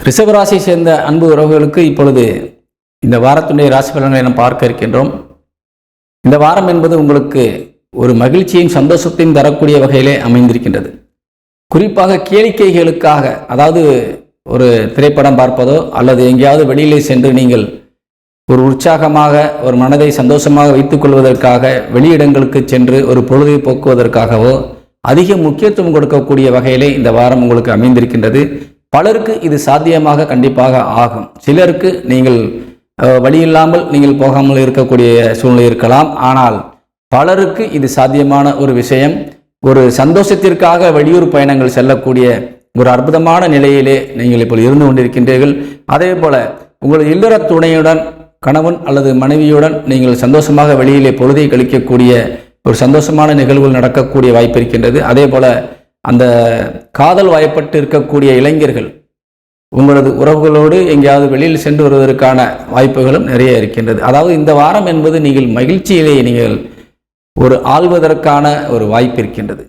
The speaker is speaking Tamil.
ரிஷபராசியை சேர்ந்த அன்பு உறவுகளுக்கு இப்பொழுது இந்த வாரத்துடைய ராசி பலன்களை நாம் பார்க்க இருக்கின்றோம். இந்த வாரம் என்பது உங்களுக்கு ஒரு மகிழ்ச்சியும் சந்தோஷத்தையும் தரக்கூடிய வகையிலே அமைந்திருக்கின்றது. குறிப்பாக கேளிக்கைகளுக்காக, அதாவது ஒரு திரைப்படம் பார்ப்பதோ அல்லது எங்கேயாவது வெளியிலே சென்று நீங்கள் ஒரு உற்சாகமாக ஒரு மனதை சந்தோஷமாக வைத்துக் கொள்வதற்காக வெளியிடங்களுக்கு சென்று ஒரு பொழுதை போக்குவதற்காகவோ அதிக முக்கியத்துவம் கொடுக்கக்கூடிய வகையிலே இந்த வாரம் உங்களுக்கு அமைந்திருக்கின்றது. பலருக்கு இது சாத்தியமாக கண்டிப்பாக ஆகும். சிலருக்கு நீங்கள் வழியில்லாமல் நீங்கள் போகாமல் இருக்கக்கூடிய சூழ்நிலை இருக்கலாம். ஆனால் பலருக்கு இது சாத்தியமான ஒரு விஷயம். ஒரு சந்தோஷத்திற்காக வெளியூர் பயணங்கள் செல்லக்கூடிய ஒரு அற்புதமான நிலையிலே நீங்கள் இப்போ இருந்து கொண்டிருக்கின்றீர்கள். அதே போல உங்கள் இல்லற துணையுடன், கணவன் அல்லது மனைவியுடன் நீங்கள் சந்தோஷமாக வெளியிலே பொழுதை கழிக்கக்கூடிய ஒரு சந்தோஷமான நிகழ்வுகள் நடக்கக்கூடிய வாய்ப்பு இருக்கின்றது. அதே போல அந்த காதல் வாய்ப்பட்டு இருக்கக்கூடிய இளைஞர்கள் உங்களது உறவுகளோடு எங்கேயாவது வெளியில் சென்று வருவதற்கான வாய்ப்புகளும் நிறைய இருக்கின்றது. அதாவது இந்த வாரம் என்பது நீங்கள் மகிழ்ச்சியிலே நீங்கள் ஒரு ஆள்வதற்கான ஒரு வாய்ப்பு இருக்கின்றது.